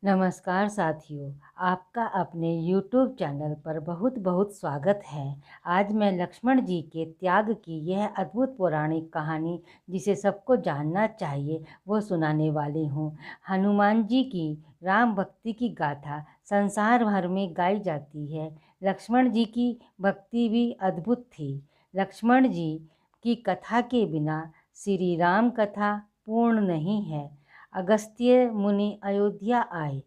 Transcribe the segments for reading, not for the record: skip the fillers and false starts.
नमस्कार साथियों, आपका अपने YouTube चैनल पर बहुत बहुत स्वागत है। आज मैं लक्ष्मण जी के त्याग की यह अद्भुत पौराणिक कहानी, जिसे सबको जानना चाहिए, वो सुनाने वाली हूँ। हनुमान जी की राम भक्ति की गाथा संसार भर में गाई जाती है। लक्ष्मण जी की भक्ति भी अद्भुत थी। लक्ष्मण जी की कथा के बिना श्री राम कथा पूर्ण नहीं है। अगस्त्य मुनि अयोध्या आए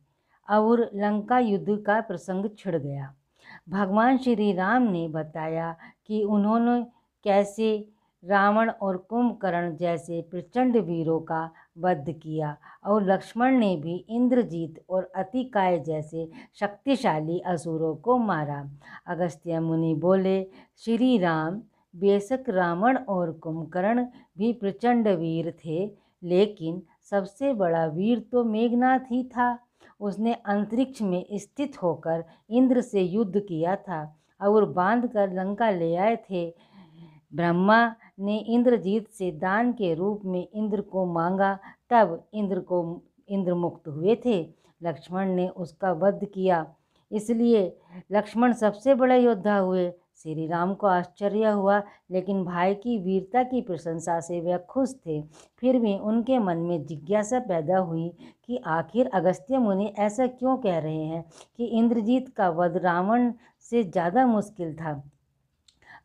और लंका युद्ध का प्रसंग छिड़ गया। भगवान श्री राम ने बताया कि उन्होंने कैसे रावण और कुंभकर्ण जैसे प्रचंड वीरों का वध किया और लक्ष्मण ने भी इंद्रजीत और अतिकाय जैसे शक्तिशाली असुरों को मारा। अगस्त्य मुनि बोले, श्री राम, बेशक रावण और कुंभकर्ण भी प्रचंड वीर थे, लेकिन सबसे बड़ा वीर तो मेघनाथ ही था। उसने अंतरिक्ष में स्थित होकर इंद्र से युद्ध किया था और बांध कर लंका ले आए थे। ब्रह्मा ने इंद्रजीत से दान के रूप में इंद्र को मांगा, तब इंद्र मुक्त हुए थे। लक्ष्मण ने उसका वध किया, इसलिए लक्ष्मण सबसे बड़े योद्धा हुए। श्री राम को आश्चर्य हुआ, लेकिन भाई की वीरता की प्रशंसा से वे खुश थे। फिर भी उनके मन में जिज्ञासा पैदा हुई कि आखिर अगस्त्य मुनि ऐसा क्यों कह रहे हैं कि इंद्रजीत का वध रावण से ज़्यादा मुश्किल था।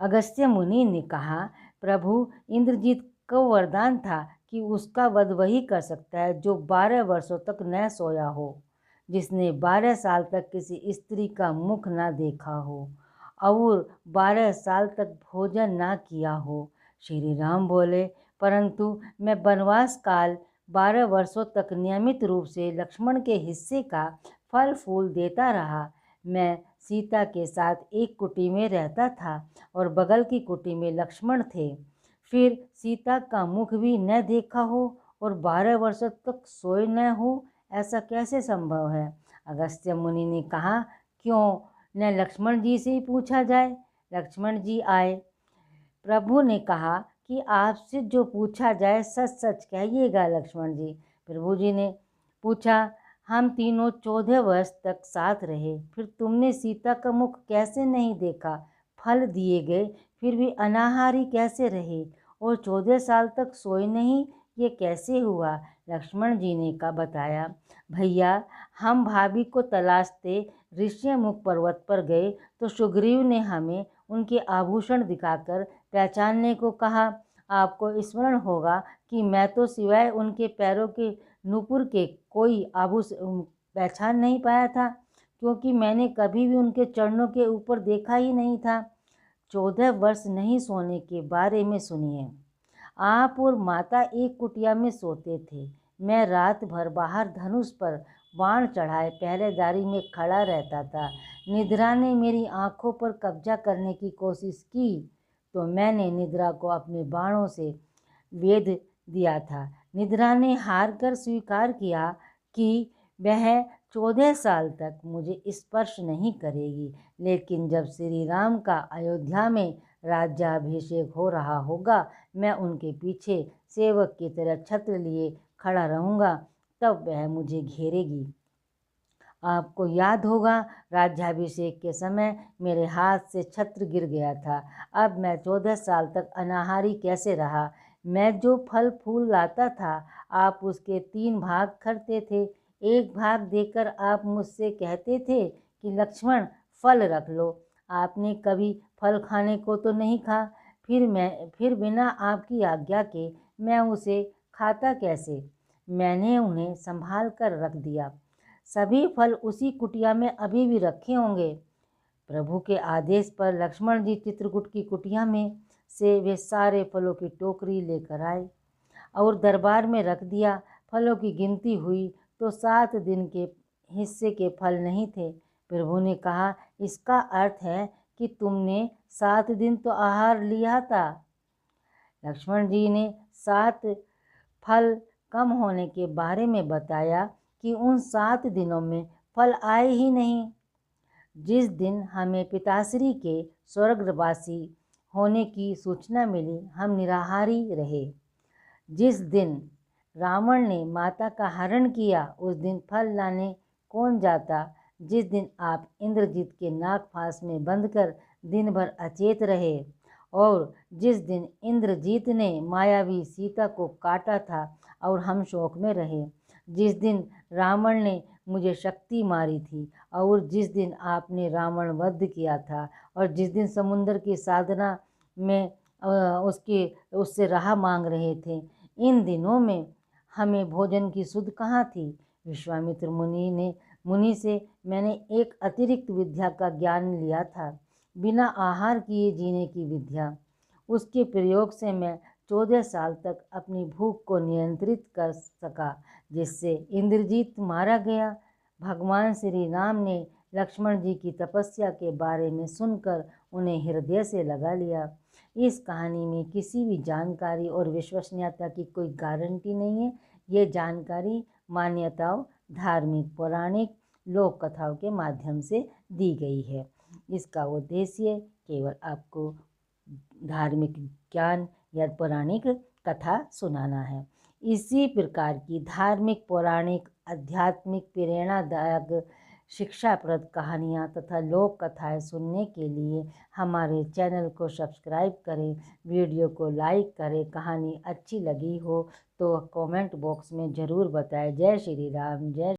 अगस्त्य मुनि ने कहा, प्रभु, इंद्रजीत को वरदान था कि उसका वध वही कर सकता है जो 12 वर्षों तक न सोया हो, जिसने 12 साल तक किसी स्त्री का मुख न देखा हो और 12 साल तक भोजन ना किया हो। श्री राम बोले, परंतु मैं वनवास काल 12 वर्षों तक नियमित रूप से लक्ष्मण के हिस्से का फल फूल देता रहा। मैं सीता के साथ एक कुटी में रहता था और बगल की कुटी में लक्ष्मण थे। फिर सीता का मुख भी न देखा हो और 12 वर्षों तक सोए न हो, ऐसा कैसे संभव है? अगस्त्य मुनि ने कहा, क्यों न लक्ष्मण जी से ही पूछा जाए। लक्ष्मण जी आए। प्रभु ने कहा कि आपसे जो पूछा जाए सच सच कहिएगा लक्ष्मण जी। प्रभु जी ने पूछा, हम तीनों 14 वर्ष तक साथ रहे, फिर तुमने सीता का मुख कैसे नहीं देखा? फल दिए गए, फिर भी अनाहारी कैसे रहे और 14 साल तक सोए नहीं, ये कैसे हुआ? लक्ष्मण जी ने का बताया, भैया, हम भाभी को तलाशते ऋष्यमुख पर्वत पर गए तो सुग्रीव ने हमें उनके आभूषण दिखाकर पहचानने को कहा। आपको स्मरण होगा कि मैं तो सिवाय उनके पैरों के नूपुर के कोई आभूषण पहचान नहीं पाया था, क्योंकि मैंने कभी भी उनके चरणों के ऊपर देखा ही नहीं था। 14 वर्ष नहीं सोने के बारे में सुनिए। आप और माता एक कुटिया में सोते थे। मैं रात भर बाहर धनुष पर बाण चढ़ाए पहरेदारी में खड़ा रहता था। निद्रा ने मेरी आंखों पर कब्जा करने की कोशिश की तो मैंने निद्रा को अपने बाणों से वेध दिया था। निद्रा ने हार कर स्वीकार किया कि वह 14 साल तक मुझे स्पर्श नहीं करेगी, लेकिन जब श्री राम का अयोध्या में राज्याभिषेक हो रहा होगा, मैं उनके पीछे सेवक की तरह छत्र लिए खड़ा रहूँगा, तब वह मुझे घेरेगी। आपको याद होगा, राज्याभिषेक के समय मेरे हाथ से छत्र गिर गया था। अब मैं 14 साल तक अनाहारी कैसे रहा? मैं जो फल फूल लाता था, आप उसके 3 भाग करते थे। एक भाग देकर आप मुझसे कहते थे कि लक्ष्मण, फल रख लो। आपने कभी फल खाने को तो नहीं खा। फिर बिना आपकी आज्ञा के मैं उसे खाता कैसे? मैंने उन्हें संभाल कर रख दिया। सभी फल उसी कुटिया में अभी भी रखे होंगे। प्रभु के आदेश पर लक्ष्मण जी चित्रकूट की कुटिया में से वे सारे फलों की टोकरी लेकर आए और दरबार में रख दिया। फलों की गिनती हुई तो 7 दिन के हिस्से के फल नहीं थे। प्रभु ने कहा, इसका अर्थ है कि तुमने 7 दिन तो आहार लिया था। लक्ष्मण जी ने 7 फल कम होने के बारे में बताया कि उन 7 दिनों में फल आए ही नहीं। जिस दिन हमें पिताश्री के स्वर्गवासी होने की सूचना मिली, हम निराहारी रहे। जिस दिन रावण ने माता का हरण किया, उस दिन फल लाने कौन जाता। जिस दिन आप इंद्रजीत के नाग फांस में बंधकर दिन भर अचेत रहे और जिस दिन इंद्रजीत ने मायावी सीता को काटा था और हम शोक में रहे, जिस दिन रावण ने मुझे शक्ति मारी थी और जिस दिन आपने रावण वध किया था और जिस दिन समुद्र की साधना में उससे राह मांग रहे थे, इन दिनों में हमें भोजन की सुध कहाँ थी। विश्वामित्र मुनि से मैंने एक अतिरिक्त विद्या का ज्ञान लिया था, बिना आहार किए जीने की विद्या। उसके प्रयोग से मैं 14 साल तक अपनी भूख को नियंत्रित कर सका, जिससे इंद्रजीत मारा गया। भगवान श्री राम ने लक्ष्मण जी की तपस्या के बारे में सुनकर उन्हें हृदय से लगा लिया। इस कहानी में किसी भी जानकारी और विश्वसनीयता की कोई गारंटी नहीं है। ये जानकारी मान्यताओं, धार्मिक, पौराणिक लोक कथाओं के माध्यम से दी गई है। इसका उद्देश्य केवल आपको धार्मिक ज्ञान या पौराणिक कथा सुनाना है। इसी प्रकार की धार्मिक, पौराणिक, आध्यात्मिक, प्रेरणादायक, शिक्षाप्रद कहानियाँ तथा लोक कथाएँ सुनने के लिए हमारे चैनल को सब्सक्राइब करें, वीडियो को लाइक करें। कहानी अच्छी लगी हो तो कमेंट बॉक्स में ज़रूर बताएं। जय श्री राम। जय